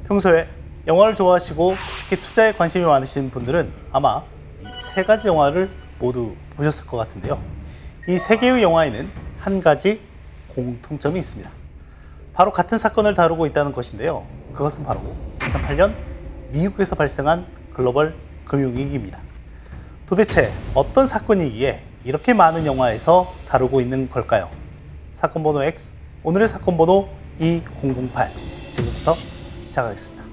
평소에 영화를 좋아하시고 특히 투자에 관심이 많으신 분들은 아마 이 세 가지 영화를 모두 보셨을 것 같은데요. 이 세 개의 영화에는 한 가지 공통점이 있습니다. 바로 같은 사건을 다루고 있다는 것인데요. 그것은 바로 2008년 미국에서 발생한 글로벌 금융위기입니다. 도대체 어떤 사건이기에 이렇게 많은 영화에서 다루고 있는 걸까요? 사건 번호 X, 오늘의 사건 번호 2008, 지금부터 시작하겠습니다.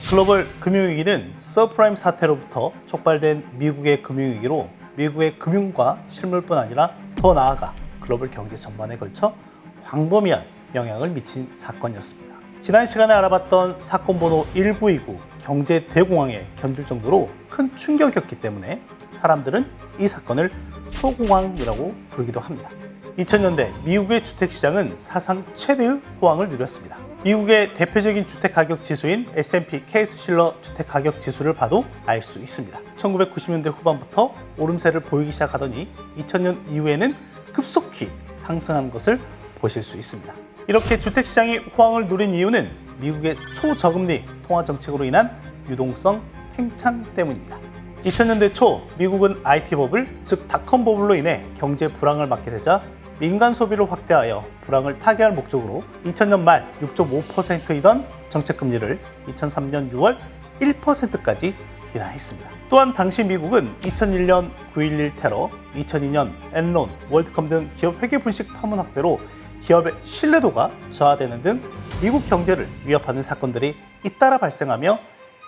글로벌 금융위기는 서브프라임 사태로부터 촉발된 미국의 금융위기로 미국의 금융과 실물뿐 아니라 더 나아가 글로벌 경제 전반에 걸쳐 광범위한 영향을 미친 사건이었습니다. 지난 시간에 알아봤던 사건 번호 1929 경제 대공황에 견줄 정도로 큰 충격이었기 때문에 사람들은 이 사건을 소공황이라고 부르기도 합니다. 2000년대 미국의 주택시장은 사상 최대의 호황을 누렸습니다. 미국의 대표적인 주택가격 지수인 S&P 케이스-실러 주택가격 지수를 봐도 알 수 있습니다. 1990년대 후반부터 오름세를 보이기 시작하더니 2000년 이후에는 급속히 상승하는 것을 보실 수 있습니다. 이렇게 주택시장이 호황을 누린 이유는 미국의 초저금리 통화정책으로 인한 유동성 팽창 때문입니다. 2000년대 초 미국은 IT 버블, 즉 닷컴 버블로 인해 경제 불황을 맞게 되자 민간 소비를 확대하여 불황을 타개할 목적으로 2000년 말 6.5%이던 정책금리를 2003년 6월 1%까지 인하했습니다. 또한 당시 미국은 2001년 9.11 테러, 2002년 엔론, 월드컴 등 기업 회계 분식 파문 확대로 기업의 신뢰도가 저하되는 등 미국 경제를 위협하는 사건들이 잇따라 발생하며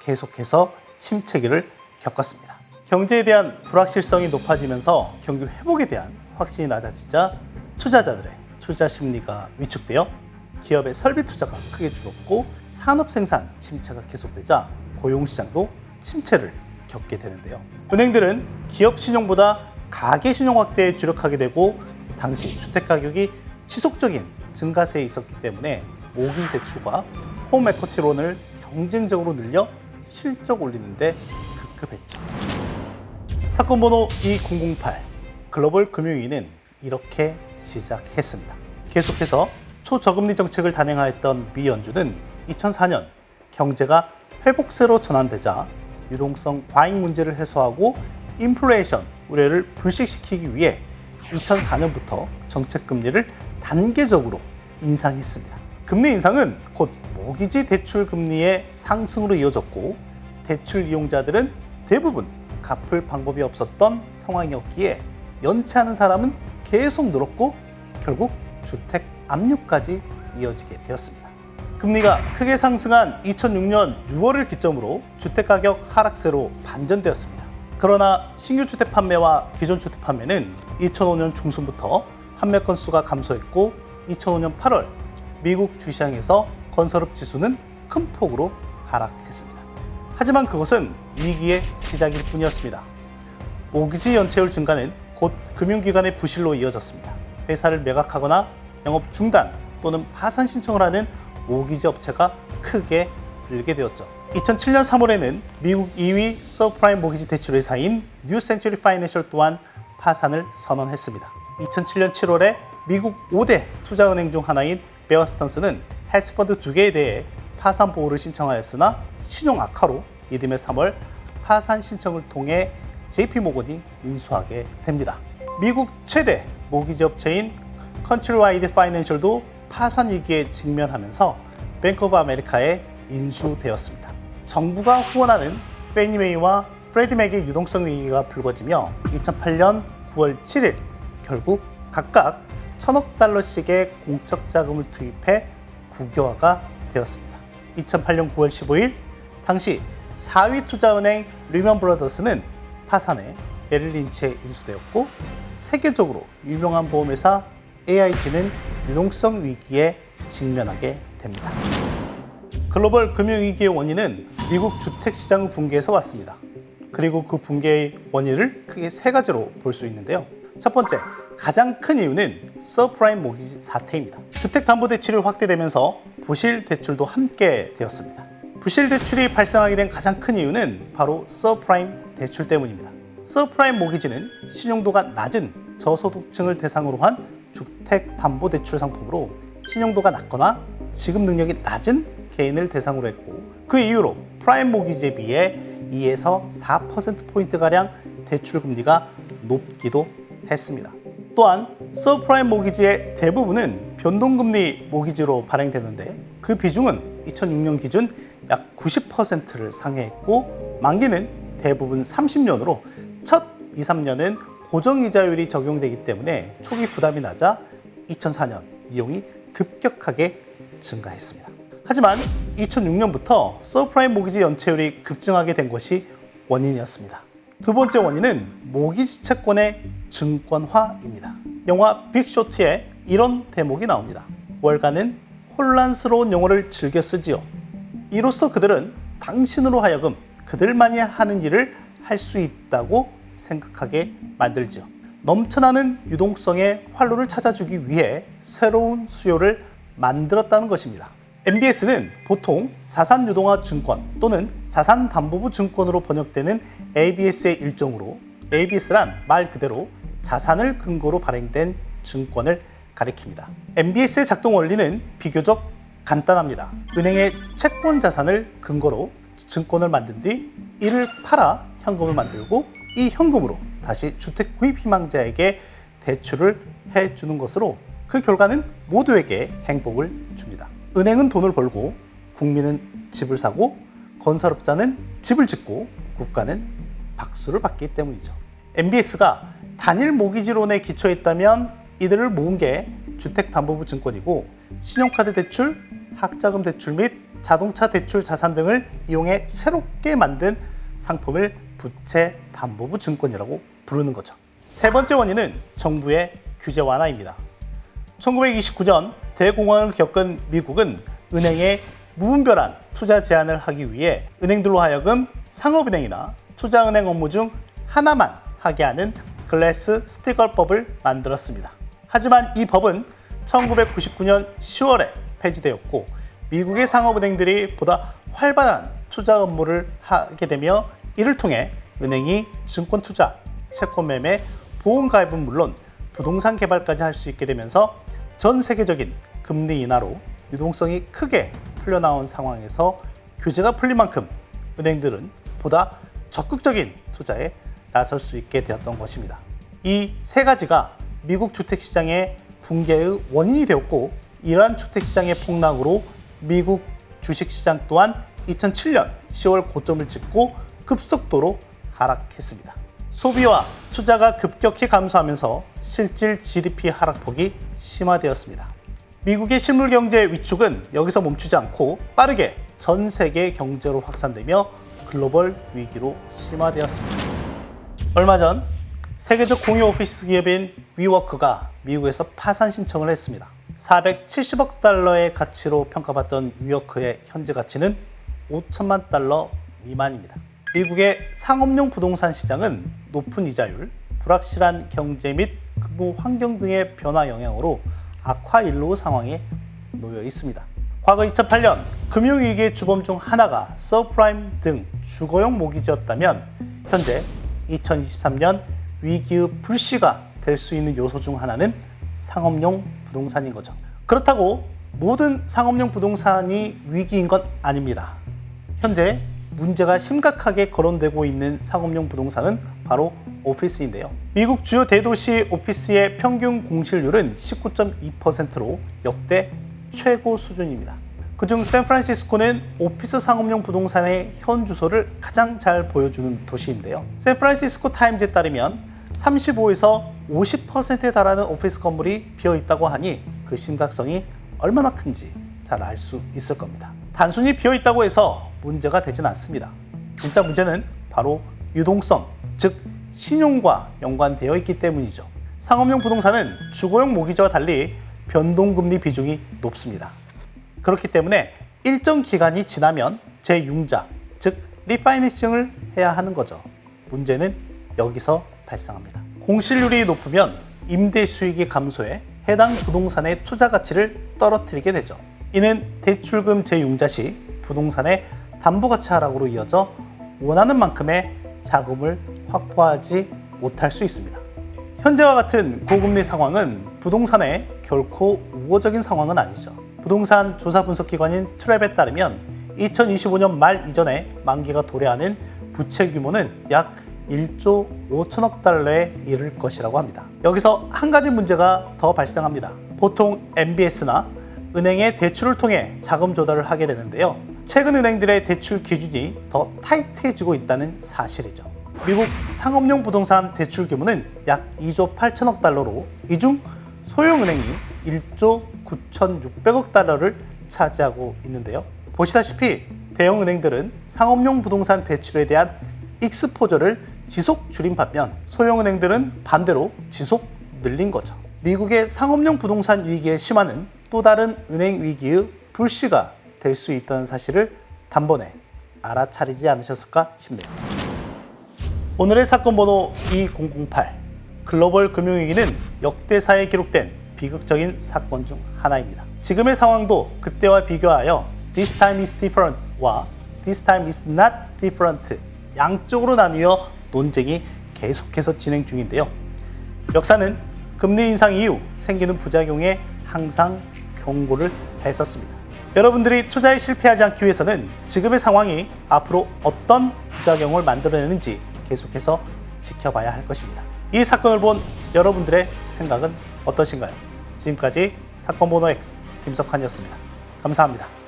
계속해서 침체기를 겪었습니다. 경제에 대한 불확실성이 높아지면서 경기 회복에 대한 확신이 낮아지자 투자자들의 투자 심리가 위축되어 기업의 설비 투자가 크게 줄었고 산업 생산 침체가 계속되자 고용시장도 침체를 겪게 되는데요. 은행들은 기업 신용보다 가계 신용 확대에 주력하게 되고 당시 주택 가격이 지속적인 증가세에 있었기 때문에 모기지 대출과 홈 에쿼티론을 경쟁적으로 늘려 실적 올리는데 급급했죠. 사건 번호 2008 글로벌 금융위기는 이렇게 시작했습니다. 계속해서 초저금리 정책을 단행하였던 미 연준은 2004년 경제가 회복세로 전환되자 유동성 과잉 문제를 해소하고 인플레이션 우려를 불식시키기 위해 2004년부터 정책 금리를 단계적으로 인상했습니다. 금리 인상은 곧 모기지 대출 금리의 상승으로 이어졌고 대출 이용자들은 대부분 갚을 방법이 없었던 상황이었기에 연체하는 사람은 계속 늘었고 결국 주택 압류까지 이어지게 되었습니다. 금리가 크게 상승한 2006년 6월을 기점으로 주택가격 하락세로 반전되었습니다. 그러나 신규 주택 판매와 기존 주택 판매는 2005년 중순부터 판매 건수가 감소했고 2005년 8월 미국 주시장에서 건설업 지수는 큰 폭으로 하락했습니다. 하지만 그것은 위기의 시작일 뿐이었습니다. 모기지 연체율 증가는 곧 금융기관의 부실로 이어졌습니다. 회사를 매각하거나 영업 중단 또는 파산 신청을 하는 모기지 업체가 크게 늘게 되었죠. 2007년 3월에는 미국 2위 서브프라임 모기지 대출 회사인 뉴 센츄리 파이낸셜 또한 파산을 선언했습니다. 2007년 7월에 미국 5대 투자은행 중 하나인 베어 스턴스는 헤지펀드 2개에 대해 파산 보호를 신청하였으나 신용 악화로 이듬해 3월 파산 신청을 통해 JP모건이 인수하게 됩니다. 미국 최대 모기지 업체인 컨트리와이드 파이낸셜도 파산 위기에 직면하면서 뱅크 오브 아메리카에 인수되었습니다. 정부가 후원하는 페니메이와 프레디맥의 유동성 위기가 불거지며 2008년 9월 7일 결국 각각 1,000억 달러씩의 공적 자금을 투입해 국유화가 되었습니다. 2008년 9월 15일 당시 4위 투자은행 리먼 브러더스는 파산해 메릴 린치에 인수되었고 세계적으로 유명한 보험회사 AIG는 유동성 위기에 직면하게 됩니다. 글로벌 금융위기의 원인은 미국 주택시장 붕괴에서 왔습니다. 그리고 그 붕괴의 원인을 크게 세 가지로 볼 수 있는데요. 첫 번째, 가장 큰 이유는 서브프라임 모기지 사태입니다. 주택담보대출이 확대되면서 부실 대출도 함께 되었습니다. 부실 대출이 발생하게 된 가장 큰 이유는 바로 서브프라임 대출 때문입니다. 서브프라임 모기지는 신용도가 낮은 저소득층을 대상으로 한 주택담보대출 상품으로 신용도가 낮거나 지급 능력이 낮은 개인을 대상으로 했고, 그 이후로 프라임 모기지에 비해 2에서 4%포인트가량 대출 금리가 높기도 했습니다. 또한 서브프라임 모기지의 대부분은 변동금리 모기지로 발행되는데 그 비중은 2006년 기준 약 90%를 상회했고, 만기는 대부분 30년으로 첫 2, 3년은 고정이자율이 적용되기 때문에 초기 부담이 낮아 2004년 이용이 급격하게 증가했습니다. 하지만 2006년부터 서브프라임 모기지 연체율이 급증하게 된 것이 원인이었습니다. 두 번째 원인은 모기지 채권의 증권화입니다. 영화 빅쇼트에 이런 대목이 나옵니다. 월가는 혼란스러운 용어를 즐겨 쓰지요. 이로써 그들은 당신으로 하여금 그들만이 하는 일을 할 수 있다고 생각하게 만들지요. 넘쳐나는 유동성의 활로를 찾아주기 위해 새로운 수요를 만들었다는 것입니다. MBS는 보통 자산유동화 증권 또는 자산담보부 증권으로 번역되는 ABS의 일종으로, ABS란 말 그대로 자산을 근거로 발행된 증권을 가리킵니다. MBS의 작동 원리는 비교적 간단합니다. 은행의 채권 자산을 근거로 증권을 만든 뒤 이를 팔아 현금을 만들고, 이 현금으로 다시 주택 구입 희망자에게 대출을 해주는 것으로 그 결과는 모두에게 행복을 줍니다. 은행은 돈을 벌고, 국민은 집을 사고, 건설업자는 집을 짓고, 국가는 박수를 받기 때문이죠. MBS가 단일 모기지론에 기초했다면 이들을 모은 게 주택담보부 증권이고, 신용카드 대출, 학자금 대출 및 자동차 대출 자산 등을 이용해 새롭게 만든 상품을 부채담보부 증권이라고 부르는 거죠. 세 번째 원인은 정부의 규제 완화입니다. 1929년 대공황을 겪은 미국은 은행에 무분별한 투자 제한을 하기 위해 은행들로 하여금 상업은행이나 투자은행 업무 중 하나만 하게 하는 글래스-스티걸법을 만들었습니다. 하지만 이 법은 1999년 10월에 폐지되었고, 미국의 상업은행들이 보다 활발한 투자 업무를 하게 되며, 이를 통해 은행이 증권 투자, 채권 매매, 보험 가입은 물론 부동산 개발까지 할 수 있게 되면서 전 세계적인 금리 인하로 유동성이 크게 풀려나온 상황에서 규제가 풀린 만큼 은행들은 보다 적극적인 투자에 나설 수 있게 되었던 것입니다. 이 세 가지가 미국 주택시장의 붕괴의 원인이 되었고, 이러한 주택시장의 폭락으로 미국 주식시장 또한 2007년 10월 고점을 찍고 급속도로 하락했습니다. 소비와 투자가 급격히 감소하면서 실질 GDP 하락폭이 심화되었습니다. 미국의 실물 경제 위축은 여기서 멈추지 않고 빠르게 전 세계 경제로 확산되며 글로벌 위기로 심화되었습니다. 얼마 전 세계적 공유 오피스 기업인 위워크가 미국에서 파산 신청을 했습니다. 470억 달러의 가치로 평가받던 위워크의 현재 가치는 5천만 달러 미만입니다. 미국의 상업용 부동산 시장은 높은 이자율, 불확실한 경제 및 근무 환경 등의 변화 영향으로 악화일로 상황에 놓여 있습니다. 과거 2008년 금융위기의 주범 중 하나가 서브프라임 등 주거용 모기지였다면, 현재 2023년 위기의 불씨가 될 수 있는 요소 중 하나는 상업용 부동산인 거죠. 그렇다고 모든 상업용 부동산이 위기인 건 아닙니다. 현재 문제가 심각하게 거론되고 있는 상업용 부동산은 바로 오피스인데요. 미국 주요 대도시 오피스의 평균 공실률은 19.2%로 역대 최고 수준입니다. 그중 샌프란시스코는 오피스 상업용 부동산의 현 주소를 가장 잘 보여주는 도시인데요. 샌프란시스코 타임즈에 따르면 35에서 50%에 달하는 오피스 건물이 비어 있다고 하니 그 심각성이 얼마나 큰지 잘 알 수 있을 겁니다. 단순히 비어 있다고 해서 문제가 되진 않습니다. 진짜 문제는 바로 유동성, 즉 신용과 연관되어 있기 때문이죠. 상업용 부동산은 주거용 모기지와 달리 변동금리 비중이 높습니다. 그렇기 때문에 일정 기간이 지나면 재융자, 즉 리파이낸싱을 해야 하는 거죠. 문제는 여기서 발생합니다. 공실률이 높으면 임대 수익이 감소해 해당 부동산의 투자 가치를 떨어뜨리게 되죠. 이는 대출금 재융자 시 부동산의 담보가치 하락으로 이어져 원하는 만큼의 자금을 확보하지 못할 수 있습니다. 현재와 같은 고금리 상황은 부동산에 결코 우호적인 상황은 아니죠. 부동산 조사 분석 기관인 트랩에 따르면 2025년 말 이전에 만기가 도래하는 부채 규모는 약 1조 5천억 달러에 이를 것이라고 합니다. 여기서 한 가지 문제가 더 발생합니다. 보통 MBS나 은행의 대출을 통해 자금 조달을 하게 되는데요. 최근 은행들의 대출 기준이 더 타이트해지고 있다는 사실이죠. 미국 상업용 부동산 대출 규모는 약 2조 8천억 달러로 이 중 소형은행이 1조 9,600억 달러를 차지하고 있는데요. 보시다시피 대형은행들은 상업용 부동산 대출에 대한 익스포저를 지속 줄인 반면 소형은행들은 반대로 지속 늘린 거죠. 미국의 상업용 부동산 위기의 심화는 또 다른 은행 위기의 불씨가 될 수 있다는 사실을 단번에 알아차리지 않으셨을까 싶네요. 오늘의 사건 번호 2008 글로벌 금융위기는 역대사에 기록된 비극적인 사건 중 하나입니다. 지금의 상황도 그때와 비교하여 This time is different와 This time is not different 양쪽으로 나뉘어 논쟁이 계속해서 진행 중인데요. 역사는 금리 인상 이후 생기는 부작용에 항상 경고를 했었습니다. 여러분들이 투자에 실패하지 않기 위해서는 지금의 상황이 앞으로 어떤 부작용을 만들어내는지 계속해서 지켜봐야 할 것입니다. 이 사건을 본 여러분들의 생각은 어떠신가요? 지금까지 사건 번호 X 김석환이었습니다. 감사합니다.